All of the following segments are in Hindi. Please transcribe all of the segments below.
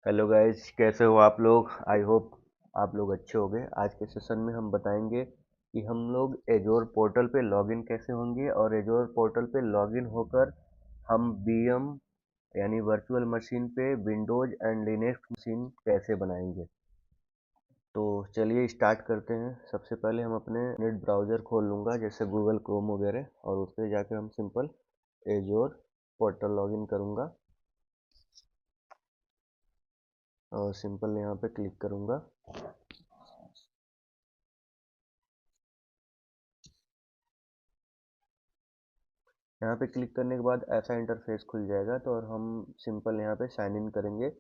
हेलो गाइस, कैसे हो आप लोग। आई होप आप लोग अच्छे होंगे। आज के सेशन में हम बताएंगे कि हम लोग एजोर पोर्टल पे लॉगिन कैसे होंगे और एजोर पोर्टल पे लॉगिन होकर हम बीएम यानी वर्चुअल मशीन पे विंडोज एंड लिनक्स मशीन कैसे बनाएंगे। तो चलिए स्टार्ट करते हैं। सबसे पहले हम अपने नेट ब्राउज़र खोल लूँगा, जैसे गूगल क्रोम वगैरह, और उस पर जाके हम सिंपल एजोर पोर्टल लॉगिन करूँगा और सिंपल यहाँ पे क्लिक करूँगा। यहाँ पे क्लिक करने के बाद ऐसा इंटरफेस खुल जाएगा, तो और हम सिंपल यहाँ पे साइन इन करेंगे।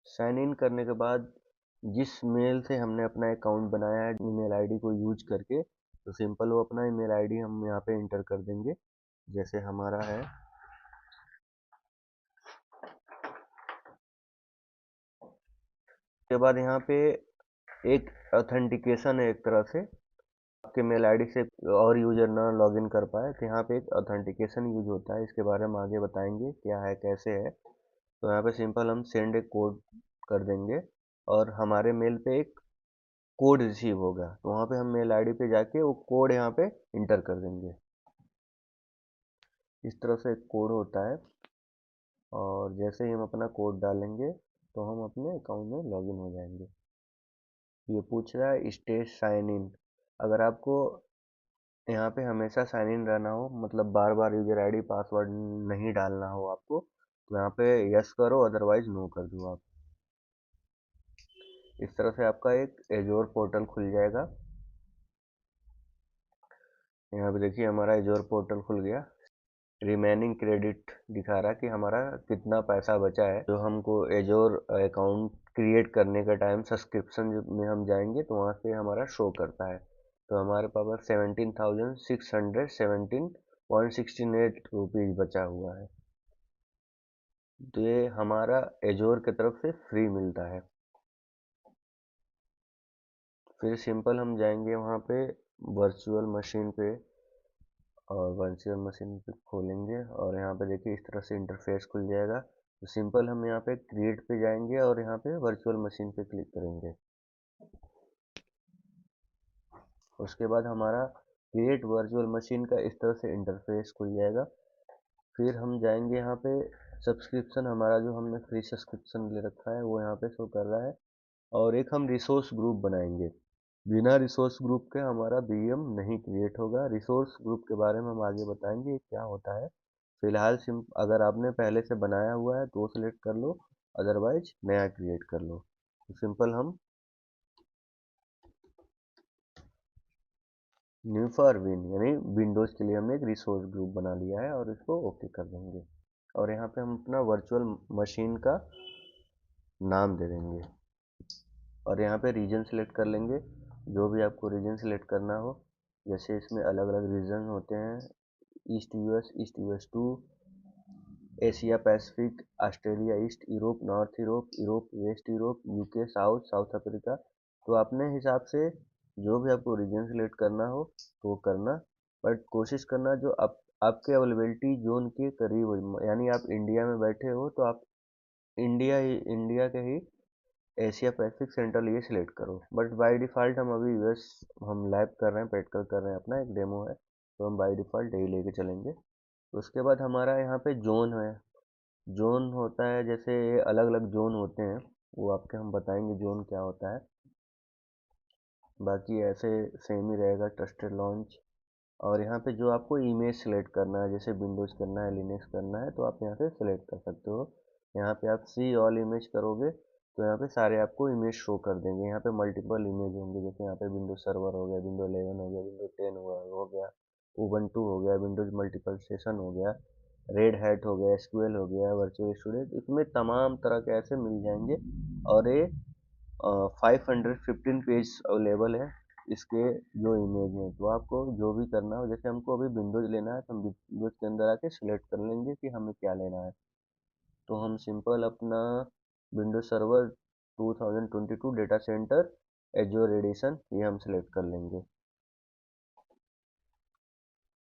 साइन इन करने के बाद जिस मेल से हमने अपना अकाउंट बनाया है ईमेल आईडी को यूज करके, तो सिंपल वो अपना ईमेल आईडी हम यहाँ पे इंटर कर देंगे, जैसे हमारा है। उसके बाद यहाँ पे एक ऑथेंटिकेशन है, एक तरह से आपके मेल आईडी से और यूजर ना लॉगिन कर पाए, तो यहाँ पे एक ऑथेंटिकेशन यूज होता है। इसके बारे में आगे बताएंगे क्या है कैसे है। तो यहाँ पे सिंपल हम सेंड एक कोड कर देंगे और हमारे मेल पे एक कोड रिसीव होगा, तो वहाँ पे हम मेल आईडी पे जाके वो कोड यहाँ पे इंटर कर देंगे। इस तरह से एक कोड होता है और जैसे ही हम अपना कोड डालेंगे तो हम अपने अकाउंट में लॉगिन हो जाएंगे। ये पूछ रहा है स्टे साइन इन। अगर आपको यहाँ पे हमेशा साइन इन रहना हो, मतलब बार बार यूजर आईडी पासवर्ड नहीं डालना हो आपको, तो यहाँ पे यस करो, अदरवाइज नो कर दो आप। इस तरह से आपका एक एजोर पोर्टल खुल जाएगा। यहाँ पे देखिए हमारा एजोर पोर्टल खुल गया। रिमेनिंग क्रेडिट दिखा रहा है कि हमारा कितना पैसा बचा है। जो हमको एजोर अकाउंट क्रिएट करने का टाइम सब्सक्रिप्शन में हम जाएंगे तो वहाँ पे हमारा शो करता है। तो हमारे पास 17,617.16 बचा हुआ है। तो ये हमारा एजोर की तरफ से फ्री मिलता है। फिर सिंपल हम जाएंगे वहाँ पे वर्चुअल मशीन पे, और वर्चुअल मशीन पे खोलेंगे और यहाँ पे देखिए इस तरह से इंटरफेस खुल जाएगा। तो सिंपल हम यहाँ पे क्रिएट पे जाएंगे और यहाँ पे वर्चुअल मशीन पे क्लिक करेंगे। उसके बाद हमारा क्रिएट वर्चुअल मशीन का इस तरह से इंटरफेस खुल जाएगा। फिर हम जाएंगे यहाँ पे सब्सक्रिप्शन, हमारा जो हमने फ्री सब्सक्रिप्शन ले रखा है वो यहाँ पे शो कर रहा है। और एक हम रिसोर्स ग्रुप बनाएंगे। बिना रिसोर्स ग्रुप के हमारा बीएम नहीं क्रिएट होगा। रिसोर्स ग्रुप के बारे में हम आगे बताएंगे क्या होता है। फिलहाल सिम अगर आपने पहले से बनाया हुआ है तो सिलेक्ट कर लो, अदरवाइज नया क्रिएट कर लो। तो सिंपल हम न्यू फॉर विन यानी विंडोज के लिए हमने एक रिसोर्स ग्रुप बना लिया है और इसको ओके कर देंगे। और यहाँ पे हम अपना वर्चुअल मशीन का नाम दे देंगे और यहाँ पे रीजन सेलेक्ट कर लेंगे, जो भी आपको रीजन सेलेक्ट करना हो। जैसे इसमें अलग अलग रीजन होते हैं, East US two, Asia Pacific, Australia East, Europe North, Europe Europe West, Europe UK South, South Africa. तो अपने हिसाब से जो भी आपको रीजन सेलेक्ट करना हो तो वो करना, बट कोशिश करना जो आपके अवेलेबिलिटी जोन के करीब हो। यानी आप इंडिया में बैठे हो तो आप इंडिया के ही एशिया पैसिफिक सेंट्रल ये सिलेक्ट करो। बट बाय डिफ़ॉल्ट हम अभी यूएस हम लैब कर रहे हैं, प्रैक्टिकल कर रहे हैं, अपना एक डेमो है, तो हम बाय डिफ़ॉल्ट यही लेके चलेंगे। उसके बाद हमारा यहाँ पे जोन है। जोन होता है, जैसे अलग अलग जोन होते हैं, वो आपके हम बताएंगे जोन क्या होता है। बाकी ऐसे सेम ही रहेगा ट्रस्टेड लॉन्च। और यहाँ पे जो आपको इमेज सेलेक्ट करना है, जैसे विंडोज करना है, लिनक्स करना है, तो आप यहाँ से सेलेक्ट कर सकते हो। यहाँ पे आप सी ऑल इमेज करोगे तो यहाँ पे सारे आपको इमेज शो कर देंगे। यहाँ पे मल्टीपल इमेज होंगे, जैसे यहाँ पे विंडोज सर्वर हो गया, विंडो 11 हो गया, विंडो 10 हो गया, उबंटू हो गया, विंडोज मल्टीपल स्टेशन हो गया, रेड हैट हो गया, एसक्यूएल हो गया, वर्चुअल स्टूडेंट, इसमें तमाम तरह के ऐसे मिल जाएंगे। और ये 515 पेज अवेलेबल है इसके जो इमेज है। तो आपको जो भी करना हो, जैसे हमको अभी विंडोज लेना है तो हम विंडोज के अंदर आके सिलेक्ट कर लेंगे कि हमें क्या लेना है। तो हम सिंपल अपना Windows Server 2022 data center Azure edition ये हम सिलेक्ट कर लेंगे।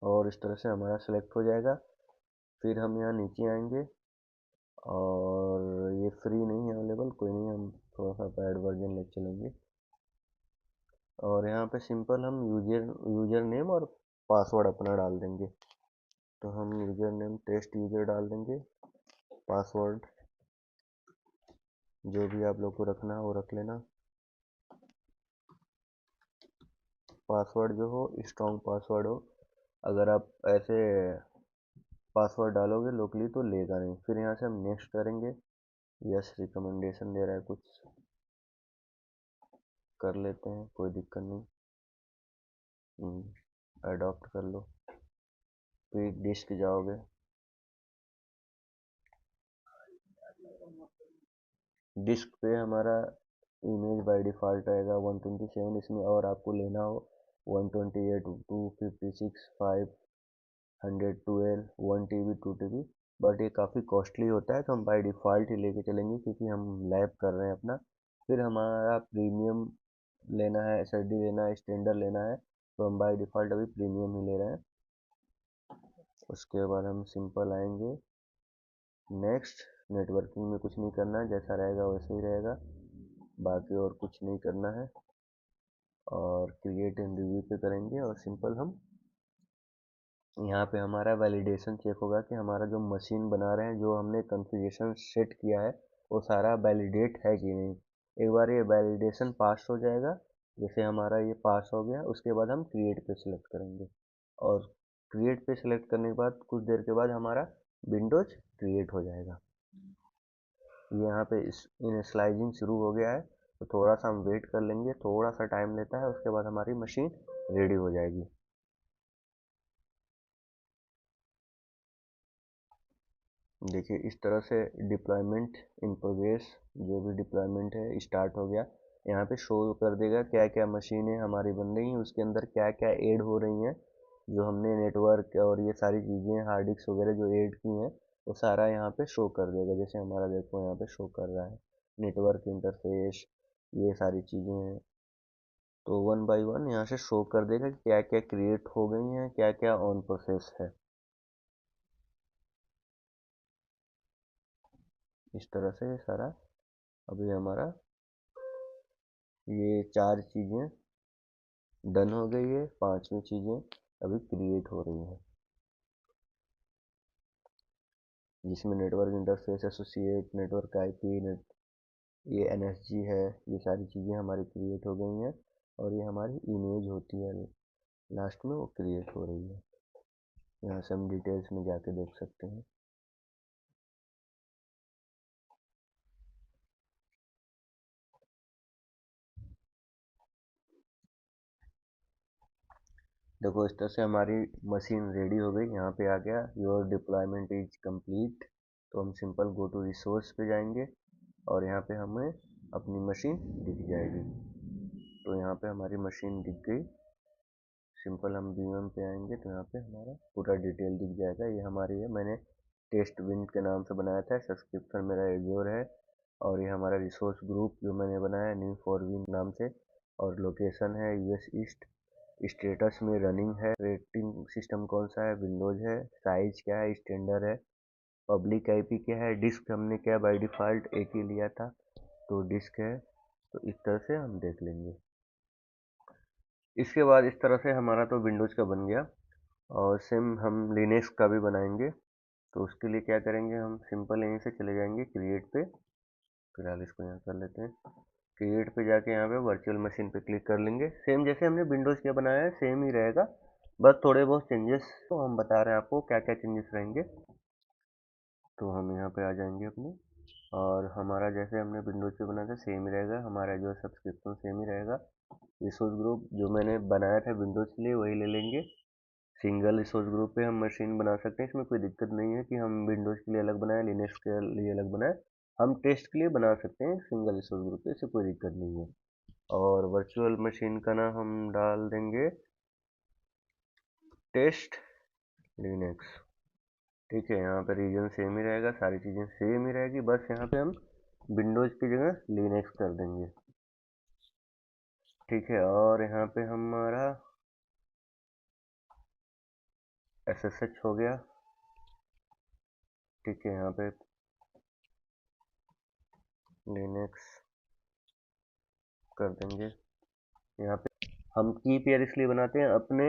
और इस तरह से हमारा सेलेक्ट हो जाएगा। फिर हम यहाँ नीचे आएंगे और ये फ्री नहीं है अवेलेबल, कोई नहीं, हम थोड़ा सा पेड वर्जन ले चलेंगे। और यहाँ पे सिंपल हम यूजर नेम और पासवर्ड अपना डाल देंगे। तो हम यूजर नेम टेस्ट यूजर डाल देंगे, पासवर्ड जो भी आप लोग को रखना है वो रख लेना। पासवर्ड जो हो स्ट्रॉन्ग पासवर्ड हो, अगर आप ऐसे पासवर्ड डालोगे लोकली तो लेगा नहीं। फिर यहाँ से हम नेक्स्ट करेंगे। यस रिकमेंडेशन दे रहा है, कुछ कर लेते हैं, कोई दिक्कत नहीं। अडॉप्ट कर लो। फिर डिस्क जाओगे, डिस्क पे हमारा इमेज बाय डिफ़ॉल्ट रहेगा 127, इसमें और आपको लेना हो 128, 256, 512, 1 TB 2 TB, बट ये काफ़ी कॉस्टली होता है तो हम बाय डिफ़ॉल्ट ही लेके चलेंगे क्योंकि हम लैब कर रहे हैं अपना। फिर हमारा प्रीमियम लेना है, SSD लेना है, स्टैंडर्ड लेना है, तो हम बाय डिफ़ॉल्ट अभी प्रीमियम ही ले रहे हैं। उसके बाद हम सिंपल आएंगे नेक्स्ट। नेटवर्किंग में कुछ नहीं करना है, जैसा रहेगा वैसे ही रहेगा, बाकी और कुछ नहीं करना है। और क्रिएट एंड रिव्यू पे करेंगे और सिंपल हम यहाँ पे हमारा वैलिडेशन चेक होगा कि हमारा जो मशीन बना रहे हैं, जो हमने कॉन्फ़िगरेशन सेट किया है, वो सारा वैलिडेट है कि नहीं। एक बार ये वैलिडेशन पास हो जाएगा, जैसे हमारा ये पास हो गया, उसके बाद हम क्रिएट पे सिलेक्ट करेंगे। और क्रिएट पे सिलेक्ट करने के बाद कुछ देर के बाद हमारा विंडोज क्रिएट हो जाएगा। यहाँ पे इनिशियलाइजिंग शुरू हो गया है, तो थोड़ा सा हम वेट कर लेंगे, थोड़ा सा टाइम लेता है, उसके बाद हमारी मशीन रेडी हो जाएगी। देखिए इस तरह से डिप्लॉयमेंट इन प्रोग्रेस, जो भी डिप्लॉयमेंट है स्टार्ट हो गया। यहाँ पे शो कर देगा क्या क्या मशीनें हमारी बन रही हैं, उसके अंदर क्या क्या ऐड हो रही हैं, जो हमने नेटवर्क और ये सारी चीज़ें हार्ड डिस्क वगैरह जो ऐड की हैं, वो सारा यहाँ पे शो कर देगा। जैसे हमारा देखो यहाँ पे शो कर रहा है नेटवर्क इंटरफेस, ये सारी चीज़ें हैं। तो वन बाय वन यहाँ से शो कर देगा कि क्या क्या क्रिएट हो गई हैं, क्या क्या ऑन प्रोसेस है। इस तरह से ये सारा अभी हमारा ये 4 चीज़ें डन हो गई है, 5वीं चीज़ें अभी क्रिएट हो रही हैं, जिसमें network interface associate, network IP net, ये एनएसजी है, ये सारी चीज़ें हमारी क्रिएट हो गई हैं। और ये हमारी इमेज होती है लास्ट में, वो क्रिएट हो रही है। यहाँ से हम डिटेल्स में जाके देख सकते हैं। देखो इस तरह से हमारी मशीन रेडी हो गई। यहाँ पे आ गया योर डिप्लॉयमेंट इज कंप्लीट, तो हम सिंपल गो टू रिसोर्स पे जाएंगे और यहाँ पे हमें अपनी मशीन दिख जाएगी। तो यहाँ पे हमारी मशीन दिख गई। सिंपल हम VM पे आएंगे तो यहाँ पे हमारा पूरा डिटेल दिख जाएगा। ये हमारी है, मैंने टेस्ट विंड के नाम से बनाया था, सब्सक्रिप्शन मेरा एज्योर है। और ये हमारा रिसोर्स ग्रुप जो मैंने बनाया है न्यू फॉर विन नाम से। और लोकेशन है US ईस्ट, स्टेटस में रनिंग है, ऑपरेटिंग सिस्टम कौन सा है, विंडोज है, साइज क्या है, स्टैंडर्ड है, पब्लिक IP क्या है, डिस्क हमने क्या बाय डिफ़ॉल्ट एक ही लिया था तो डिस्क है। तो इस तरह से हम देख लेंगे। इसके बाद इस तरह से हमारा तो विंडोज़ का बन गया। और सेम हम लिनक्स का भी बनाएंगे। तो उसके लिए क्या करेंगे, हम सिंपल यहीं से चले जाएंगे क्रिएट पे। फिलहाल इसको यहाँ कर लेते हैं। क्रिएट पे जाके यहाँ पे वर्चुअल मशीन पे क्लिक कर लेंगे। सेम जैसे हमने विंडोज़ क्या बनाया है सेम ही रहेगा, बस थोड़े बहुत चेंजेस तो हम बता रहे हैं आपको क्या क्या चेंजेस रहेंगे। तो हम यहाँ पे आ जाएंगे अपने, और हमारा जैसे हमने विंडोज़ पे बनाया था सेम ही रहेगा, हमारा जो सब्सक्रिप्शन सेम ही रहेगा। रिसोर्स ग्रुप जो मैंने बनाया था विंडोज़ के लिए वही ले लेंगे। सिंगल रिसोर्स ग्रुप पे हम मशीन बना सकते हैं, इसमें कोई दिक्कत नहीं है कि हम विंडोज़ के लिए अलग बनाए, लिनक्स के लिए अलग बनाए। हम टेस्ट के लिए बना सकते हैं सिंगल रिसोर्स ग्रुप पे, इससे कोई दिक्कत नहीं है। और वर्चुअल मशीन का नाम हम डाल देंगे टेस्ट लिनक्स। ठीक है, यहाँ पे रीजन सेम ही रहेगा, सारी चीज़ें सेम ही रहेगी, बस यहाँ पे हम विंडोज़ की जगह लिनक्स कर देंगे। ठीक है, और यहाँ पे हमारा SSH हो गया। ठीक है, यहाँ पे लिनक्स कर देंगे। यहाँ पे हम की पेयर इसलिए बनाते हैं अपने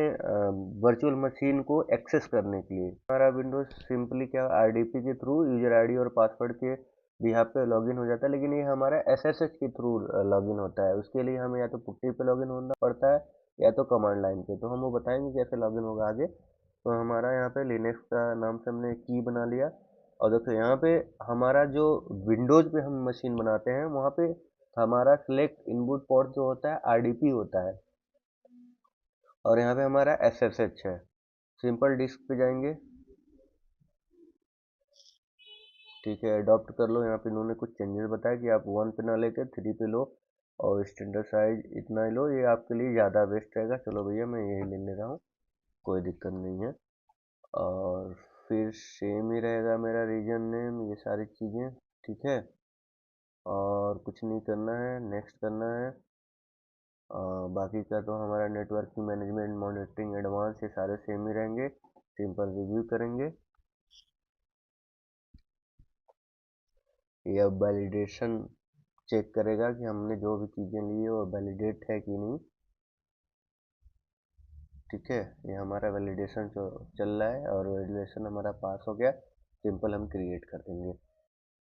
वर्चुअल मशीन को एक्सेस करने के लिए। हमारा विंडोज सिंपली क्या RDP के थ्रू यूजर आईडी और पासवर्ड के बिहार पे लॉगिन हो जाता है, लेकिन ये हमारा SSH के थ्रू लॉगिन होता है। उसके लिए हमें या तो पुट्टी पे लॉगिन होना पड़ता है या तो कमांड लाइन पे, तो हम वो बताएंगे कैसे लॉगिन होगा आगे। तो हमारा यहाँ पे लिनक्स का नाम से हमने की बना लिया। और देखो यहाँ पे हमारा जो विंडोज पे हम मशीन बनाते हैं वहाँ पे हमारा सिलेक्ट इनपुट पोर्ट जो होता है RDP होता है, और यहाँ पे हमारा SSH है। सिंपल डिस्क पे जाएंगे। ठीक है, अडॉप्ट कर लो। यहाँ पे इन्होंने कुछ चेंजेस बताया कि आप 1 पे ना लेकर 3 पे लो, और स्टैंडर्ड साइज इतना ही लो, ये आपके लिए ज़्यादा बेस्ट रहेगा। चलो भैया मैं यही ले ले रहा हूँ, कोई दिक्कत नहीं है। और फिर सेम ही रहेगा मेरा रीजन नेम, ये सारी चीज़ें। ठीक है, और कुछ नहीं करना है, नेक्स्ट करना है। बाकी का तो हमारा नेटवर्किंग मैनेजमेंट मॉनिटरिंग एडवांस ये सारे सेम ही रहेंगे। सिंपल रिव्यू करेंगे। ये अब वैलिडेशन चेक करेगा कि हमने जो भी चीज़ें ली है वो वैलिडेट है कि नहीं। ठीक है, ये हमारा वैलिडेशन जो चल रहा है और वैलिडेशन हमारा पास हो गया। सिंपल हम क्रिएट कर देंगे।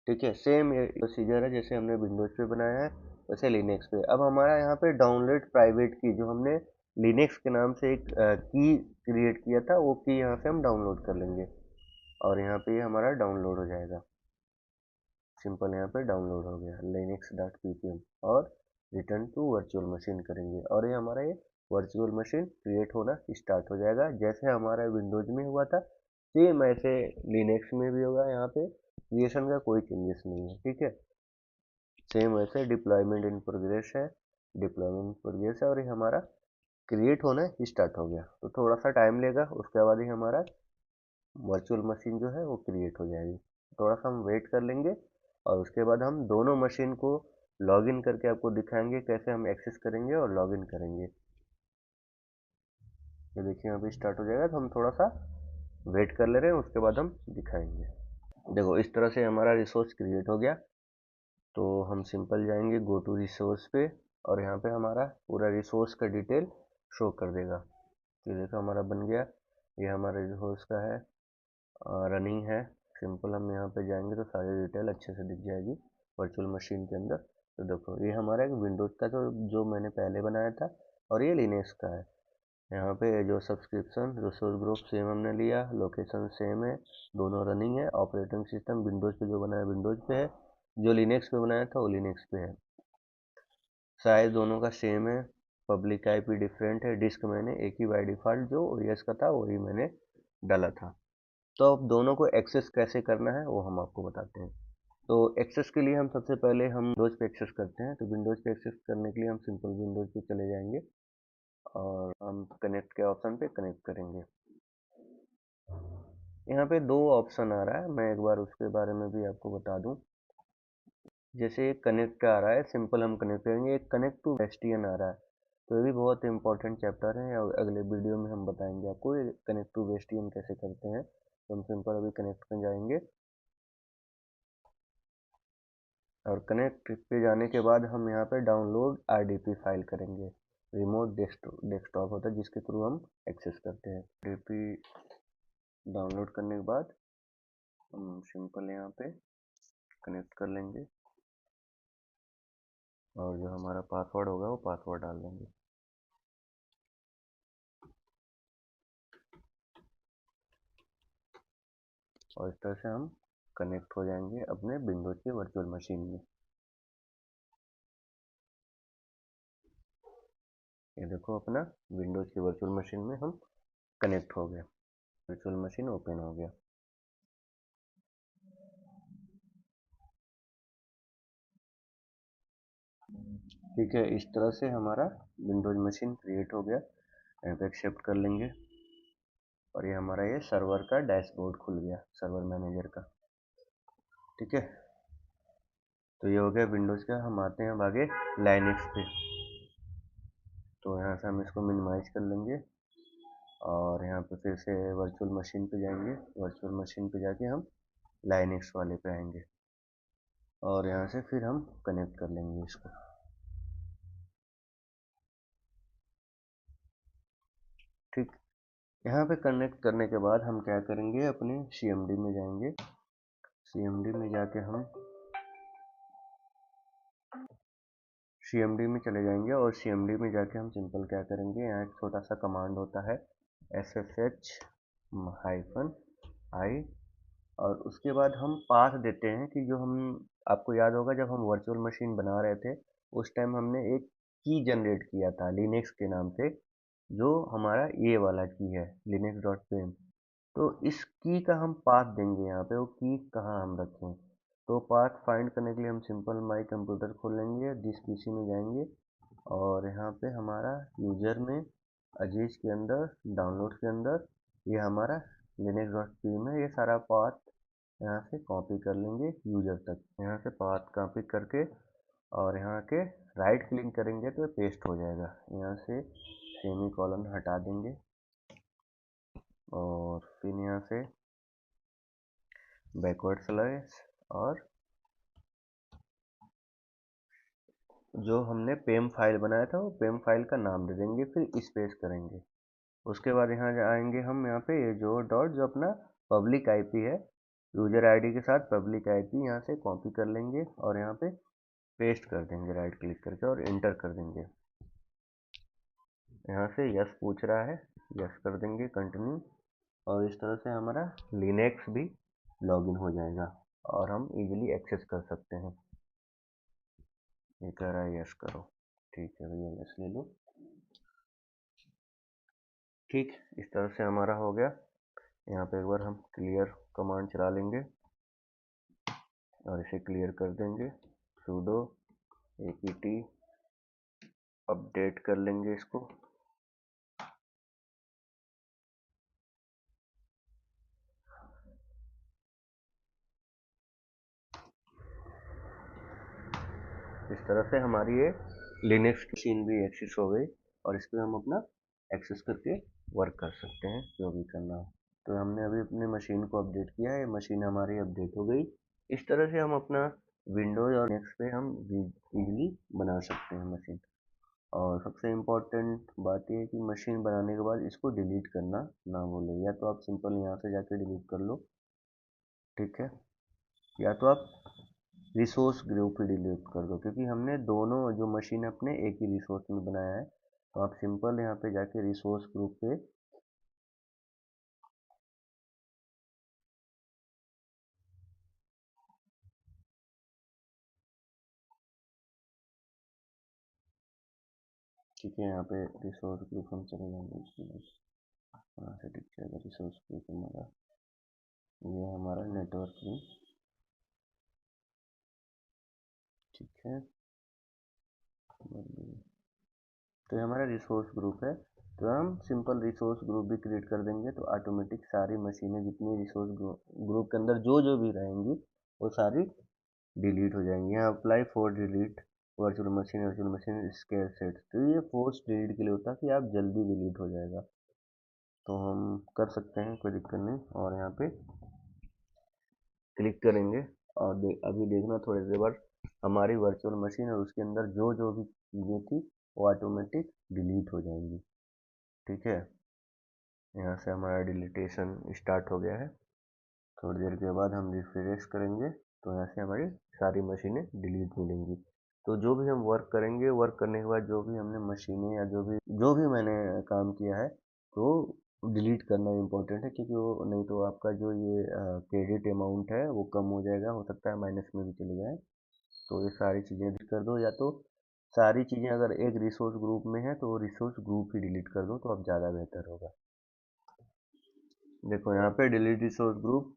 ठीक है, सेम ये प्रोसीजर है जैसे हमने विंडोज पे बनाया है वैसे लिनक्स पे। अब हमारा यहाँ पे डाउनलोड प्राइवेट की जो हमने लिनक्स के नाम से एक की क्रिएट किया था, वो की यहाँ से हम डाउनलोड कर लेंगे और यहाँ पे ये हमारा डाउनलोड हो जाएगा। सिंपल यहाँ पे डाउनलोड हो गया linux.ppm, और रिटर्न टू वर्चुअल मशीन करेंगे और ये हमारा ये वर्चुअल मशीन क्रिएट होना स्टार्ट हो जाएगा। जैसे हमारा विंडोज में हुआ था सेम ऐसे लिनक्स में भी होगा। यहाँ पे क्रिएशन का कोई चेंजेस नहीं है। ठीक है, सेम वैसे डिप्लॉयमेंट इन प्रोग्रेस है, डिप्लॉयमेंट प्रोग्रेस है, और ये हमारा क्रिएट होना स्टार्ट हो गया। तो थोड़ा सा टाइम लेगा, उसके बाद ही हमारा वर्चुअल मशीन जो है वो क्रिएट हो जाएगी। थोड़ा सा हम वेट कर लेंगे और उसके बाद हम दोनों मशीन को लॉगिन करके आपको दिखाएंगे कैसे हम एक्सेस करेंगे और लॉगिन करेंगे। ये देखिए यहाँ पे स्टार्ट हो जाएगा, तो हम थोड़ा सा वेट कर ले रहे हैं, उसके बाद हम दिखाएंगे। देखो इस तरह से हमारा रिसोर्स क्रिएट हो गया। तो हम सिंपल जाएंगे गो टू रिसोर्स पे, और यहाँ पे हमारा पूरा रिसोर्स का डिटेल शो कर देगा। तो देखो हमारा बन गया, ये हमारा रिसोर्स का है, रनिंग है। सिंपल हम यहाँ पे जाएंगे तो सारी डिटेल अच्छे से दिख जाएगी वर्चुअल मशीन के अंदर। तो देखो ये हमारा एक विंडोज का जो मैंने पहले बनाया था, और ये लिनक्स का है। यहाँ पे जो सब्सक्रिप्शन रिसोर्स ग्रुप सेम हमने लिया, लोकेशन सेम है, दोनों रनिंग है। ऑपरेटिंग सिस्टम विंडोज पे जो बनाया विंडोज पे है, जो लिनक्स पे बनाया था वो लिनक्स पे है। साइज दोनों का सेम है, पब्लिक आईपी डिफरेंट है। डिस्क मैंने एक ही बाय डिफ़ॉल्ट जो ओएस का था वही मैंने डाला था। तो अब दोनों को एक्सेस कैसे करना है वो हम आपको बताते हैं। तो एक्सेस के लिए हम सबसे पहले हम विंडोज पे एक्सेस करते हैं। तो विंडोज पे एक्सेस करने के लिए हम सिंपल विंडोज पे चले जाएंगे और हम कनेक्ट के ऑप्शन पे कनेक्ट करेंगे। यहाँ पे दो ऑप्शन आ रहा है, मैं एक बार उसके बारे में भी आपको बता दूं। जैसे एक कनेक्ट आ रहा है, सिंपल हम कनेक्ट करेंगे। एक कनेक्ट टू वेस्टियन आ रहा है, तो ये भी बहुत इंपॉर्टेंट चैप्टर है और अगले वीडियो में हम बताएंगे आपको ये कनेक्ट टू वेस्टियन कैसे करते हैं। तो हम सिंपल अभी कनेक्ट में जाएंगे, और कनेक्ट पे जाने के बाद हम यहाँ पे डाउनलोड RDP फाइल करेंगे। रिमोट डेस्कटॉप होता है जिसके थ्रू हम एक्सेस करते हैं। RDP डाउनलोड करने के बाद हम सिंपल यहाँ पे कनेक्ट कर लेंगे, और जो हमारा पासवर्ड होगा वो पासवर्ड डाल देंगे। और इस तरह से हम कनेक्ट हो जाएंगे अपने विंडोज के वर्चुअल मशीन में। ये देखो अपना विंडोज की वर्चुअल मशीन में हम कनेक्ट हो गए, वर्चुअल मशीन ओपन हो गया। ठीक है, इस तरह से हमारा विंडोज मशीन क्रिएट हो गया। यहाँ पे एक्सेप्ट कर लेंगे, और ये हमारा ये सर्वर का डैशबोर्ड खुल गया, सर्वर मैनेजर का। ठीक है, तो ये हो गया विंडोज का। हम आते हैं अब आगे लाइनक्स पे। तो यहाँ से हम इसको मिनिमाइज कर लेंगे। और यहाँ पे फिर से वर्चुअल मशीन पे जाएंगे। वर्चुअल मशीन पे जाके हम लाइनेक्स वाले पे आएंगे और यहाँ से फिर हम कनेक्ट कर लेंगे इसको। ठीक, यहाँ पे कनेक्ट करने के बाद हम क्या करेंगे, अपने CMD में जाएंगे। CMD में जाके हम CMD में चले जाएंगे और CMD में जाके हम सिंपल क्या करेंगे, यहाँ एक छोटा सा कमांड होता है SSH-i, और उसके बाद हम पाथ देते हैं कि जो हम, आपको याद होगा जब हम वर्चुअल मशीन बना रहे थे उस टाइम हमने एक की जनरेट किया था लिनक्स के नाम से, जो हमारा ये वाला की है linux.pem। तो इस की का हम पाथ देंगे यहाँ पे, वो की कहाँ हम रखें। तो पाथ फाइंड करने के लिए हम सिंपल माई कंप्यूटर खोलेंगे, दिस पीसी में जाएंगे और यहाँ पे हमारा यूजर में अजीज के अंदर डाउनलोड के अंदर ये हमारा linux.pem है। ये सारा पाथ यहाँ से कॉपी कर लेंगे यूजर तक। यहाँ से पाथ कॉपी करके और यहाँ के राइट क्लिक करेंगे तो पेस्ट हो जाएगा। यहाँ से सेमी कॉलन हटा देंगे और फिर यहाँ से बैकवर्ड स्लैश और जो हमने पेम फाइल बनाया था वो पेम फाइल का नाम दे देंगे, फिर स्पेस करेंगे। उसके बाद यहाँ आएंगे हम, यहाँ पे ये जो डॉट जो अपना पब्लिक आईपी है, यूजर आईडी के साथ पब्लिक आईपी यहाँ से कॉपी कर लेंगे और यहाँ पे पेस्ट कर देंगे राइट क्लिक करके और इंटर कर देंगे। यहाँ से यस पूछ रहा है, यस कर देंगे, कंटिन्यू। और इस तरह से हमारा लिनक्स भी लॉगिन हो जाएगा और हम इजीली एक्सेस कर सकते हैं। ये कह रहा है यस करो, ठीक है भैया यस ले लो। ठीक, इस तरह से हमारा हो गया। यहाँ पे एक बार हम क्लियर कमांड चला लेंगे और इसे क्लियर कर देंगे, sudo apt अपडेट कर लेंगे इसको। इस तरह से हमारी ये लिनक्स मशीन भी एक्सेस हो गई और इस पर हम अपना एक्सेस करके वर्क कर सकते हैं जो भी करना हो। तो हमने अभी अपने मशीन को अपडेट किया है, मशीन हमारी अपडेट हो गई। इस तरह से हम अपना विंडोज और लिनक्स पे हम इजीली बना सकते हैं मशीन। और सबसे इम्पोर्टेंट बात यह है कि मशीन बनाने के बाद इसको डिलीट करना ना भूलें। या तो आप सिंपल यहाँ से जाके डिलीट कर लो, ठीक है, या तो आप रिसोर्स ग्रुप ही डिलीट कर दो, क्योंकि हमने दोनों जो मशीन अपने एक ही रिसोर्स में बनाया है। तो आप सिंपल यहाँ पे जाके रिसोर्स ग्रुप पे ठीक है, यहाँ पे रिसोर्स ग्रुप हम चले जाएंगे इसमें, वहाँ से दिख जाएगा रिसोर्स ग्रुप हमारा, ये हमारा नेटवर्क में, ठीक है। तो ये हमारा रिसोर्स ग्रुप है। तो हम सिंपल रिसोर्स ग्रुप भी क्रिएट कर देंगे तो ऑटोमेटिक सारी मशीनें जितनी रिसोर्स ग्रुप के अंदर जो जो भी रहेंगी वो सारी डिलीट हो जाएंगी। यहाँ apply for delete virtual machine scale set, तो ये फोर्स डिलीट के लिए होता है कि आप जल्दी डिलीट हो जाएगा। तो हम कर सकते हैं, कोई दिक्कत नहीं। और यहाँ पे क्लिक करेंगे और अभी देखना थोड़ी देर बाद हमारी वर्चुअल मशीन और उसके अंदर जो जो भी चीज़ें थी वो ऑटोमेटिक डिलीट हो जाएंगी, ठीक है। यहाँ से हमारा डिलीटेशन स्टार्ट हो गया है। थोड़ी देर के बाद हम रिफ्रेश करेंगे तो यहाँ से हमारी सारी मशीनें डिलीट मिलेंगी। तो जो भी हम वर्क करेंगे, वर्क करने के बाद जो भी हमने मशीनें या जो भी मैंने काम किया है तो डिलीट करना इम्पोर्टेंट है, क्योंकि वो नहीं तो आपका जो ये क्रेडिट अमाउंट है वो कम हो जाएगा, हो सकता है माइनस में भी चले जाए। तो ये सारी चीज़ें डिलीट कर दो, या तो सारी चीज़ें अगर एक रिसोर्स ग्रुप में है तो रिसोर्स ग्रुप ही डिलीट कर दो तो अब ज़्यादा बेहतर होगा। देखो यहाँ पे डिलीट रिसोर्स ग्रुप,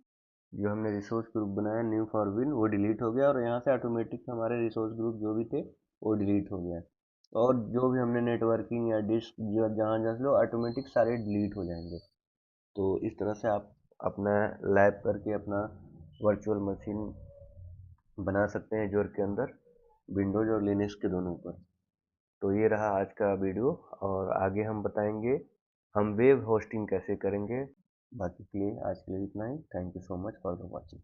जो हमने रिसोर्स ग्रुप बनाया न्यू फॉर विन वो डिलीट हो गया और यहाँ से ऑटोमेटिक हमारे रिसोर्स ग्रुप जो भी थे वो डिलीट हो गया। और जो भी हमने नेटवर्किंग या डिस्क जहाँ जहाँ से लो ऑटोमेटिक सारे डिलीट हो जाएंगे। तो इस तरह से आप अपना लैब करके अपना वर्चुअल मशीन बना सकते हैं एज़्योर के अंदर, विंडोज और लिनक्स के दोनों पर। तो ये रहा आज का वीडियो और आगे हम बताएंगे हम वेब होस्टिंग कैसे करेंगे। बाकी के लिए आज के लिए इतना ही। Thank you so much for the watching.